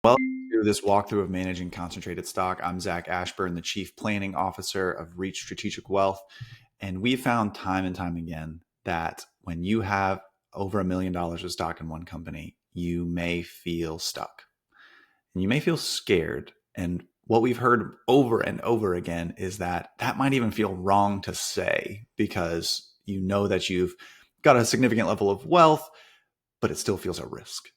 Welcome to this walkthrough of managing concentrated stock. I'm Zach Ashburn, the Chief Planning Officer of Reach Strategic Wealth. And we found time and time again that when you have over $1 million of stock in one company, you may feel stuck and you may feel scared. And what we've heard over and over again is that that might even feel wrong to say because you know that you've got a significant level of wealth, but it still feels a risk.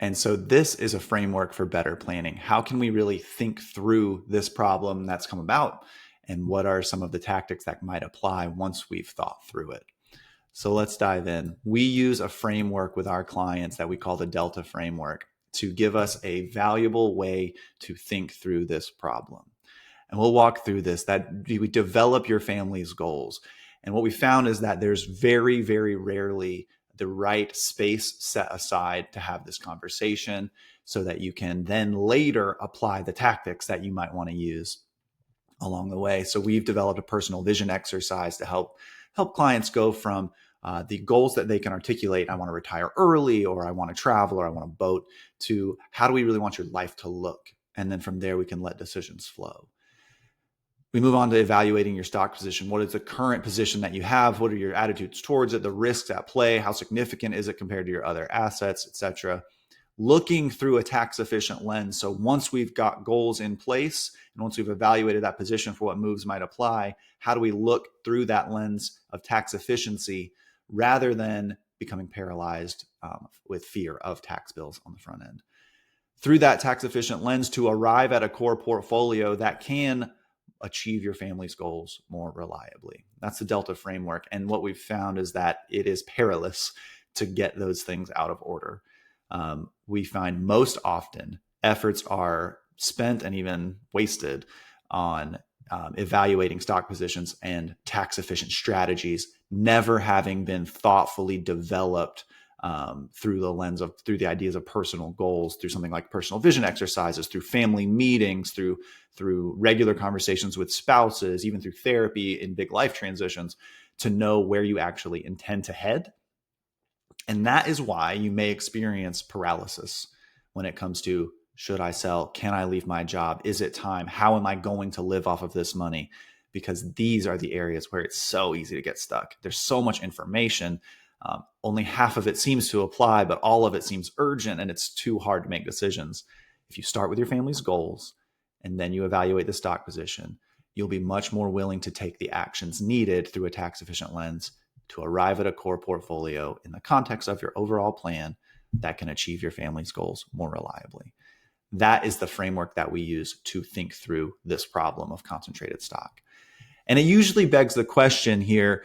And so this is a framework for better planning. How can we really think through this problem that's come about? And what are some of the tactics that might apply once we've thought through it? So let's dive in. We use a framework with our clients that we call the D.E.L.T.A framework to give us a valuable way to think through this problem. And we'll walk through this, that we develop your family's goals. And what we found is that there's very, very rarely the right space set aside to have this conversation so that you can then later apply the tactics that you might want to use along the way. So we've developed a personal vision exercise to help clients go from the goals that they can articulate, I want to retire early, or I want to travel, or I want to boat, to how do we really want your life to look? And then from there, we can let decisions flow. We move on to evaluating your stock position. What is the current position that you have? What are your attitudes towards it? The risks at play? How significant is it compared to your other assets, et cetera? Looking through a tax efficient lens. So once we've got goals in place and once we've evaluated that position for what moves might apply, how do we look through that lens of tax efficiency rather than becoming paralyzed with fear of tax bills on the front end? Through that tax efficient lens to arrive at a core portfolio that can achieve your family's goals more reliably. That's the D.E.L.T.A framework. And what we've found is that it is perilous to get those things out of order. We find most often efforts are spent and even wasted on evaluating stock positions and tax efficient strategies, never having been thoughtfully developed through the ideas of personal goals, through something like personal vision exercises, through family meetings, through regular conversations with spouses, even through therapy in big life transitions, to know where you actually intend to head. And that is why you may experience paralysis when it comes to, should I sell? Can I leave my job? Is it time? How am I going to live off of this money? Because these are the areas where it's so easy to get stuck. There's so much information. Only half of it seems to apply, but all of it seems urgent and it's too hard to make decisions. If you start with your family's goals and then you evaluate the stock position, you'll be much more willing to take the actions needed through a tax efficient lens to arrive at a core portfolio in the context of your overall plan that can achieve your family's goals more reliably. That is the framework that we use to think through this problem of concentrated stock. And it usually begs the question here,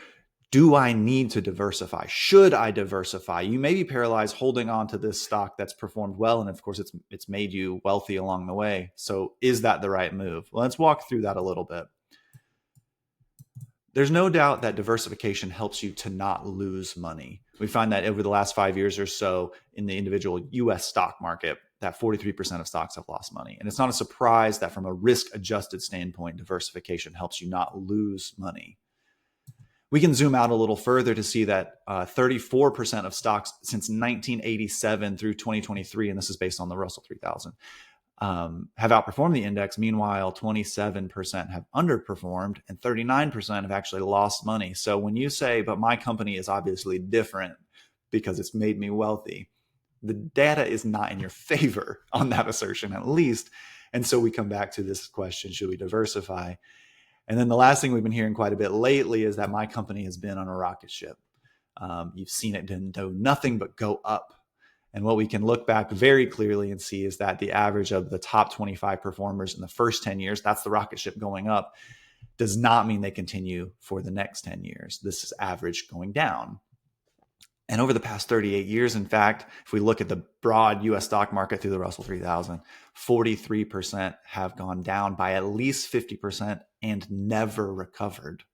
do I need to diversify? Should I diversify? You may be paralyzed holding on to this stock that's performed well. And of course, it's made you wealthy along the way. So is that the right move? Well, let's walk through that a little bit. There's no doubt that diversification helps you to not lose money. We find that over the last 5 years or so in the individual US stock market, that 43% of stocks have lost money. And it's not a surprise that from a risk-adjusted standpoint, diversification helps you not lose money. We can zoom out a little further to see that 34% of stocks since 1987 through 2023, and this is based on the Russell 3000, have outperformed the index. Meanwhile, 27% have underperformed and 39% have actually lost money. So when you say, but my company is obviously different because it's made me wealthy, the data is not in your favor on that assertion, at least. And so we come back to this question, should we diversify? And then the last thing we've been hearing quite a bit lately is that my company has been on a rocket ship. You've seen it do nothing but go up. And what we can look back very clearly and see is that the average of the top 25 performers in the first 10 years, that's the rocket ship going up, does not mean they continue for the next 10 years. This is average going down. And over the past 38 years, in fact, if we look at the broad US stock market through the Russell 3000, 43% have gone down by at least 50% and never recovered.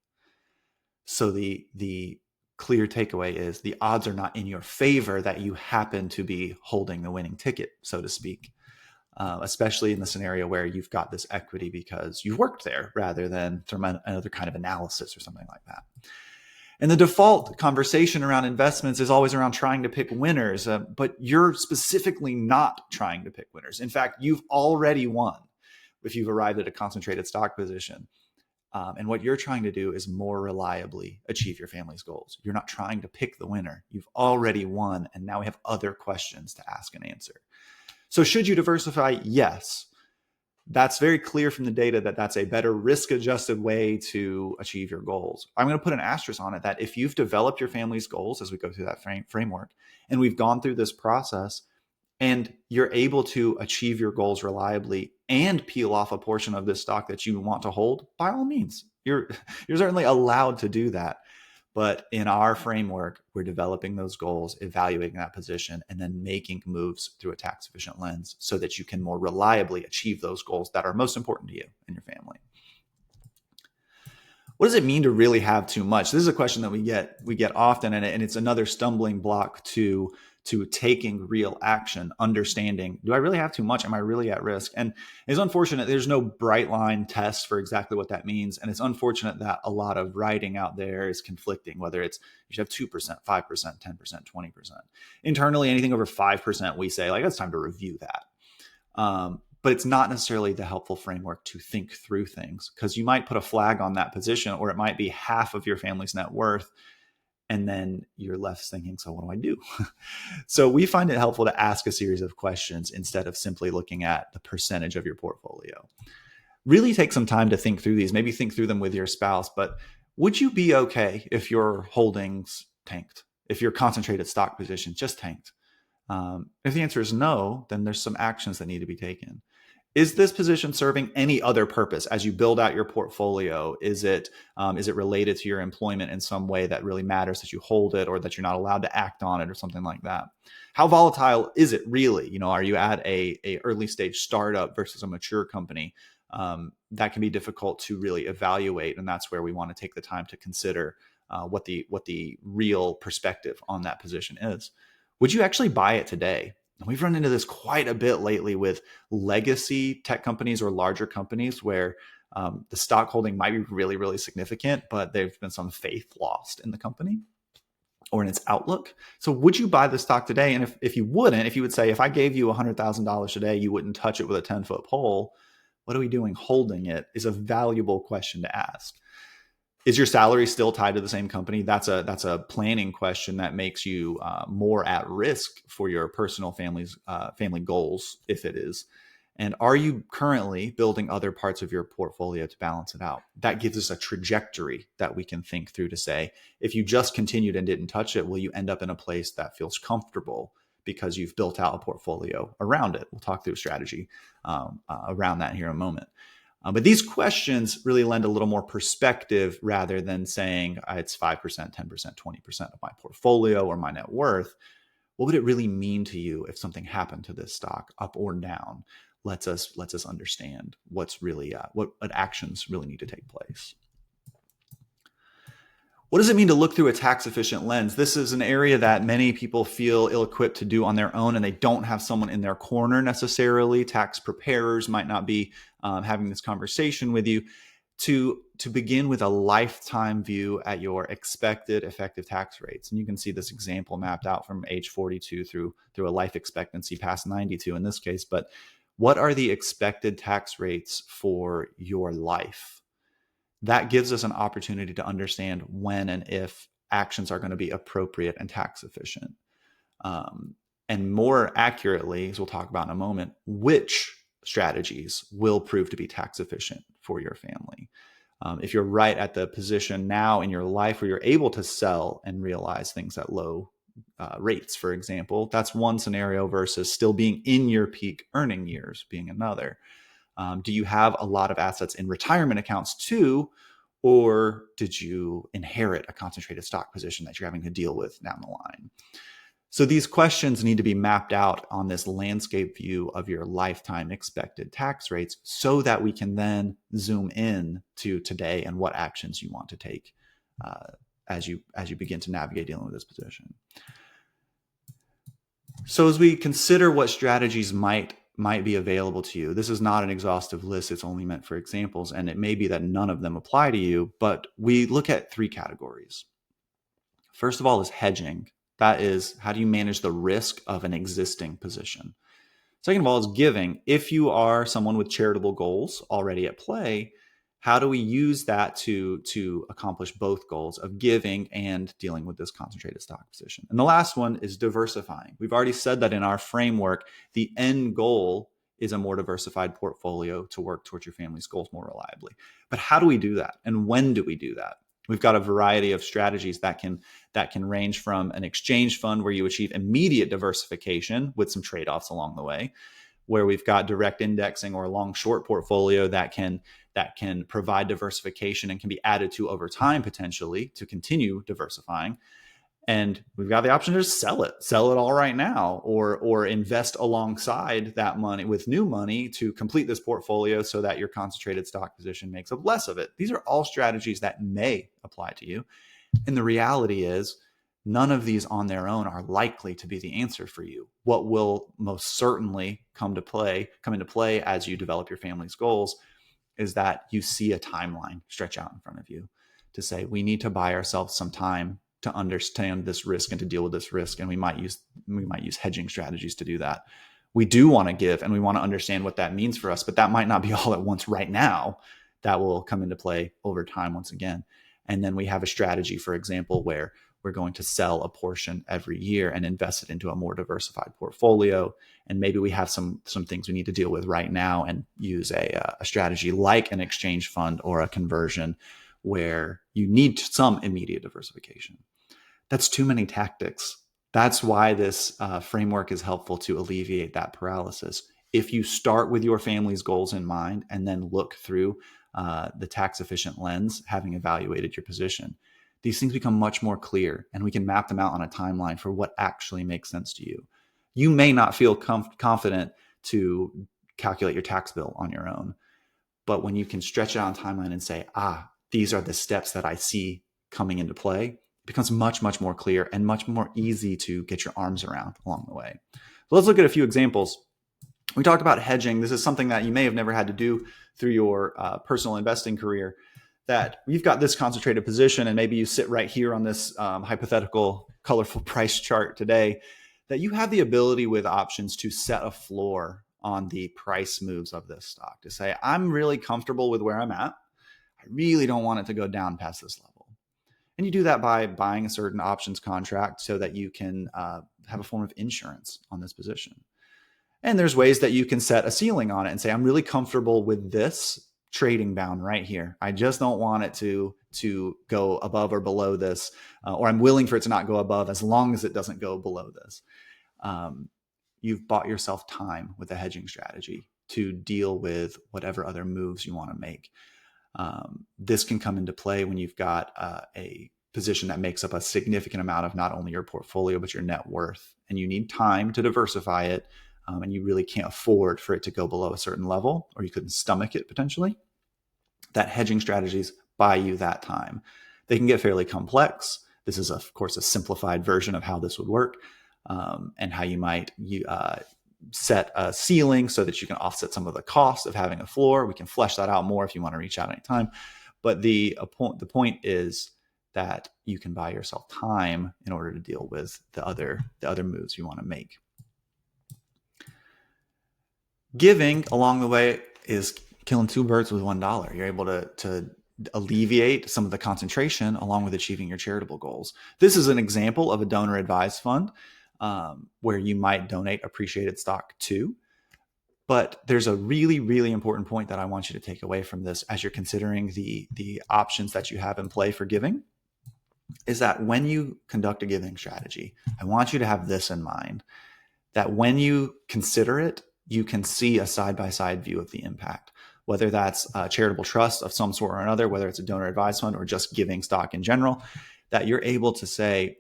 So the clear takeaway is the odds are not in your favor that you happen to be holding the winning ticket, so to speak, especially in the scenario where you've got this equity because you've worked there rather than through another kind of analysis or something like that. And the default conversation around investments is always around trying to pick winners, but you're specifically not trying to pick winners. In fact, you've already won if you've arrived at a concentrated stock position. And what you're trying to do is more reliably achieve your family's goals. You're not trying to pick the winner. You've already won, and now we have other questions to ask and answer. So should you diversify? Yes. That's very clear from the data that that's a better risk-adjusted way to achieve your goals. I'm going to put an asterisk on it that if you've developed your family's goals as we go through that framework, and we've gone through this process, and you're able to achieve your goals reliably and peel off a portion of this stock that you want to hold, by all means, you're certainly allowed to do that. But in our framework, we're developing those goals, evaluating that position, and then making moves through a tax efficient lens so that you can more reliably achieve those goals that are most important to you and your family. What does it mean to really have too much? This is a question that we get often, and it's another stumbling block to taking real action, understanding, do I really have too much? Am I really at risk? And it's unfortunate there's no bright line test for exactly what that means. And it's unfortunate that a lot of writing out there is conflicting, whether it's you should have 2%, 5%, 10%, 20%. Internally, anything over 5%, we say, like, it's time to review that. But it's not necessarily the helpful framework to think through things, because you might put a flag on that position, or it might be half of your family's net worth. And then you're left thinking, so what do I do? So we find it helpful to ask a series of questions instead of simply looking at the percentage of your portfolio. Really take some time to think through these, maybe think through them with your spouse. But would you be okay if your holdings tanked, if your concentrated stock position just tanked? If the answer is no, then there's some actions that need to be taken. Is this position serving any other purpose as you build out your portfolio? Is it related to your employment in some way that really matters that you hold it, or that you're not allowed to act on it, or something like that? How volatile is it really? Are you at a early stage startup versus a mature company? That can be difficult to really evaluate, and that's where we want to take the time to consider what the real perspective on that position is. Would you actually buy it today? We've run into this quite a bit lately with legacy tech companies or larger companies where the stock holding might be really, really significant, but there's been some faith lost in the company or in its outlook. So would you buy the stock today? And if you wouldn't, if you would say, if I gave you $100,000 today, you wouldn't touch it with a 10-foot pole, what are we doing holding it, is a valuable question to ask. Is your salary still tied to the same company? That's a planning question that makes you more at risk for your personal family goals, if it is. And are you currently building other parts of your portfolio to balance it out? That gives us a trajectory that we can think through to say, if you just continued and didn't touch it, will you end up in a place that feels comfortable because you've built out a portfolio around it? We'll talk through a strategy around that here in a moment. But these questions really lend a little more perspective rather than saying it's 5%, 10%, 20% of my portfolio or my net worth. What would it really mean to you if something happened to this stock, up or down? Lets us understand what's really what actions really need to take place. What does it mean to look through a tax efficient lens? This is an area that many people feel ill-equipped to do on their own, and they don't have someone in their corner necessarily. Tax preparers might not be having this conversation with you. To begin with a lifetime view at your expected effective tax rates. And you can see this example mapped out from age 42 through a life expectancy past 92 in this case. But what are the expected tax rates for your life? That gives us an opportunity to understand when and if actions are going to be appropriate and tax efficient. And more accurately, as we'll talk about in a moment, which strategies will prove to be tax efficient for your family. If you're right at the position now in your life where you're able to sell and realize things at low rates, for example, that's one scenario versus still being in your peak earning years being another. Do you have a lot of assets in retirement accounts too, or did you inherit a concentrated stock position that you're having to deal with down the line? So these questions need to be mapped out on this landscape view of your lifetime expected tax rates so that we can then zoom in to today and what actions you want to take as you begin to navigate dealing with this position. So as we consider what strategies might be available to you, this is not an exhaustive list. It's only meant for examples, and it may be that none of them apply to you, but we look at three categories. First of all is hedging. That is, how do you manage the risk of an existing position? Second of all is giving. If you are someone with charitable goals already at play, how do we use that to accomplish both goals of giving and dealing with this concentrated stock position? And the last one is diversifying. We've already said that in our framework, the end goal is a more diversified portfolio to work towards your family's goals more reliably. But how do we do that? And when do we do that? We've got a variety of strategies that can range from an exchange fund where you achieve immediate diversification with some trade-offs along the way, where we've got direct indexing or a long short portfolio that can provide diversification and can be added to over time potentially to continue diversifying. And we've got the option to just sell it all right now, or invest alongside that money with new money to complete this portfolio so that your concentrated stock position makes up less of it. These are all strategies that may apply to you. And the reality is none of these on their own are likely to be the answer for you. What will most certainly come into play as you develop your family's goals is that you see a timeline stretch out in front of you to say, we need to buy ourselves some time to understand this risk and to deal with this risk. And we might use hedging strategies to do that. We do want to give and we want to understand what that means for us, but that might not be all at once right now. That will come into play over time once again. And then we have a strategy, for example, where we're going to sell a portion every year and invest it into a more diversified portfolio. And maybe we have some things we need to deal with right now and use a strategy like an exchange fund or a conversion where you need some immediate diversification. That's too many tactics. That's why this framework is helpful to alleviate that paralysis. If you start with your family's goals in mind and then look through the tax efficient lens, having evaluated your position, these things become much more clear and we can map them out on a timeline for what actually makes sense to you. You may not feel confident to calculate your tax bill on your own, but when you can stretch it out on timeline and say, these are the steps that I see coming into play, it becomes much, much more clear and much more easy to get your arms around along the way. So let's look at a few examples. We talked about hedging. This is something that you may have never had to do through your personal investing career, that you've got this concentrated position and maybe you sit right here on this hypothetical colorful price chart today, that you have the ability with options to set a floor on the price moves of this stock to say, I'm really comfortable with where I'm at. I really don't want it to go down past this level. And you do that by buying a certain options contract so that you can have a form of insurance on this position. And there's ways that you can set a ceiling on it and say, I'm really comfortable with this trading bound right here. I just don't want it to go above or below this, or I'm willing for it to not go above as long as it doesn't go below this. You've bought yourself time with a hedging strategy to deal with whatever other moves you want to make. This can come into play when you've got a position that makes up a significant amount of not only your portfolio, but your net worth. And you need time to diversify it. And you really can't afford for it to go below a certain level, or you couldn't stomach it potentially. That hedging strategies buy you that time. They can get fairly complex. This is, of course, a simplified version of how this would work, and how you might set a ceiling so that you can offset some of the cost of having a floor. We can flesh that out more if you want to reach out anytime. But the point is that you can buy yourself time in order to deal with the other moves you want to make. Giving along the way is killing two birds with $1. You're able to alleviate some of the concentration along with achieving your charitable goals. This is an example of a donor advised fund where you might donate appreciated stock to. But there's a really, really important point that I want you to take away from this as you're considering the options that you have in play for giving, is that when you conduct a giving strategy, I want you to have this in mind, that when you consider it, you can see a side-by-side view of the impact, whether that's a charitable trust of some sort or another, whether it's a donor advised fund or just giving stock in general, that you're able to say,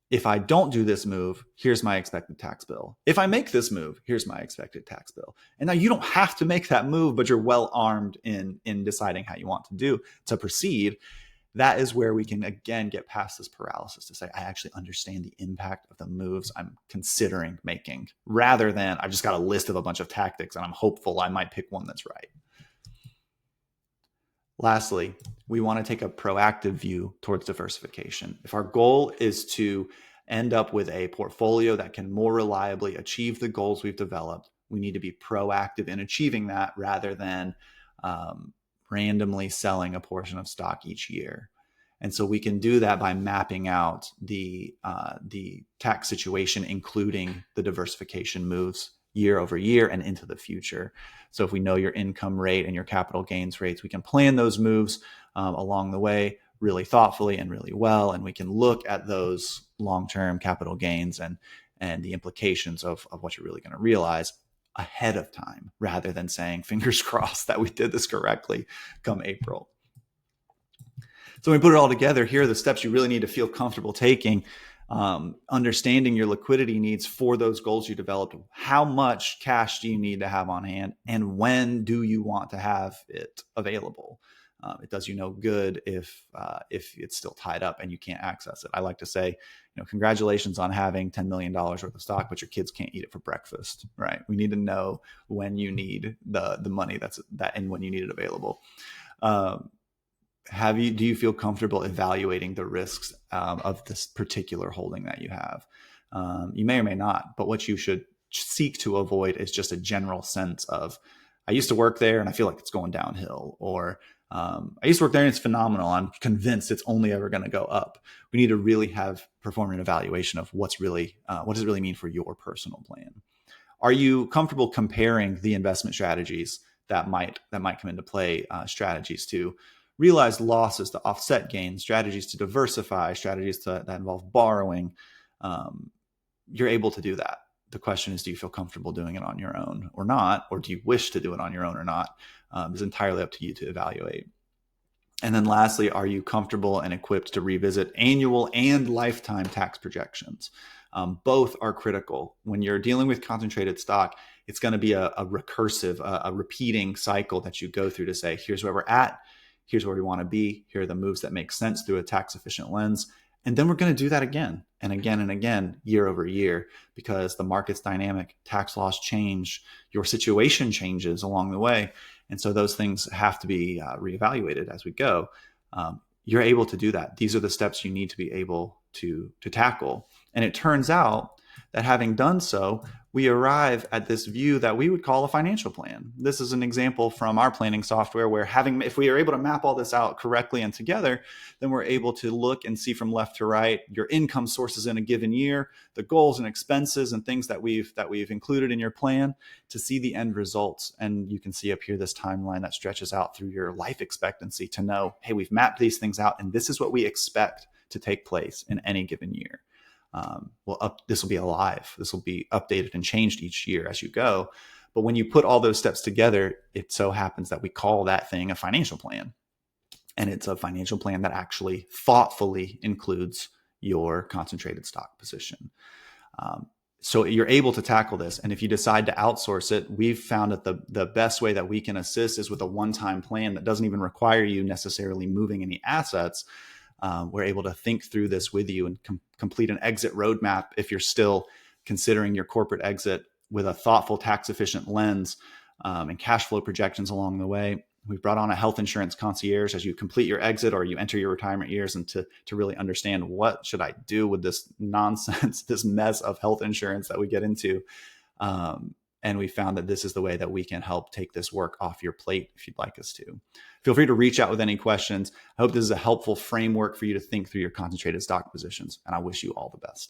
if I don't do this move, here's my expected tax bill. If I make this move, here's my expected tax bill. And now you don't have to make that move, but you're well armed in deciding how you want to proceed. That is where we can, again, get past this paralysis to say, I actually understand the impact of the moves I'm considering making, rather than I've just got a list of a bunch of tactics and I'm hopeful I might pick one that's right. Lastly, we want to take a proactive view towards diversification. If our goal is to end up with a portfolio that can more reliably achieve the goals we've developed, we need to be proactive in achieving that rather than randomly selling a portion of stock each year. And so we can do that by mapping out the tax situation, including the diversification moves year over year and into the future. So if we know your income rate and your capital gains rates, we can plan those moves along the way really thoughtfully and really well. And we can look at those long-term capital gains and the implications of what you're really going to realize ahead of time, rather than saying, fingers crossed that we did this correctly come April. So when we put it all together, here are the steps you really need to feel comfortable taking. Understanding your liquidity needs for those goals you developed. How much cash do you need to have on hand, and when do you want to have it available? It does you no good if it's still tied up and you can't access it. I like to say, congratulations on having $10 million worth of stock, but your kids can't eat it for breakfast, right? We need to know when you need the money and when you need it available. Do you feel comfortable evaluating the risks of this particular holding that you have? You may or may not, but what you should seek to avoid is just a general sense of, I used to work there and I feel like it's going downhill, or I used to work there and it's phenomenal. I'm convinced it's only ever going to go up. We need to really perform an evaluation of what does it really mean for your personal plan. Are you comfortable comparing the investment strategies that might come into play, strategies to realize losses to offset gains, strategies to diversify, strategies that involve borrowing? You're able to do that. The question is, do you feel comfortable doing it on your own or not? Or do you wish to do it on your own or not? It's entirely up to you to evaluate. And then lastly, are you comfortable and equipped to revisit annual and lifetime tax projections? Both are critical. When you're dealing with concentrated stock, it's going to be a recursive, a repeating cycle that you go through to say, here's where we're at, here's where we want to be, here are the moves that make sense through a tax efficient lens. And then we're going to do that again and again and again, year over year, because the market's dynamic, tax laws change, your situation changes along the way. And so those things have to be reevaluated as we go. You're able to do that. These are the steps you need to be able to tackle. And it turns out that having done so, we arrive at this view that we would call a financial plan. This is an example from our planning software where if we are able to map all this out correctly and together, then we're able to look and see from left to right your income sources in a given year, the goals and expenses and things that we've included in your plan to see the end results. And you can see up here this timeline that stretches out through your life expectancy to know, hey, we've mapped these things out and this is what we expect to take place in any given year. This will be alive. This will be updated and changed each year as you go. But when you put all those steps together, it so happens that we call that thing a financial plan. And it's a financial plan that actually thoughtfully includes your concentrated stock position. So you're able to tackle this. And if you decide to outsource it, we've found that the best way that we can assist is with a one-time plan that doesn't even require you necessarily moving any assets. We're able to think through this with you and complete an exit roadmap if you're still considering your corporate exit with a thoughtful, tax-efficient lens and cash flow projections along the way. We've brought on a health insurance concierge as you complete your exit or you enter your retirement years, and to really understand, what should I do with this nonsense, this mess of health insurance that we get into. And we found that this is the way that we can help take this work off your plate if you'd like us to. Feel free to reach out with any questions. I hope this is a helpful framework for you to think through your concentrated stock positions, and I wish you all the best.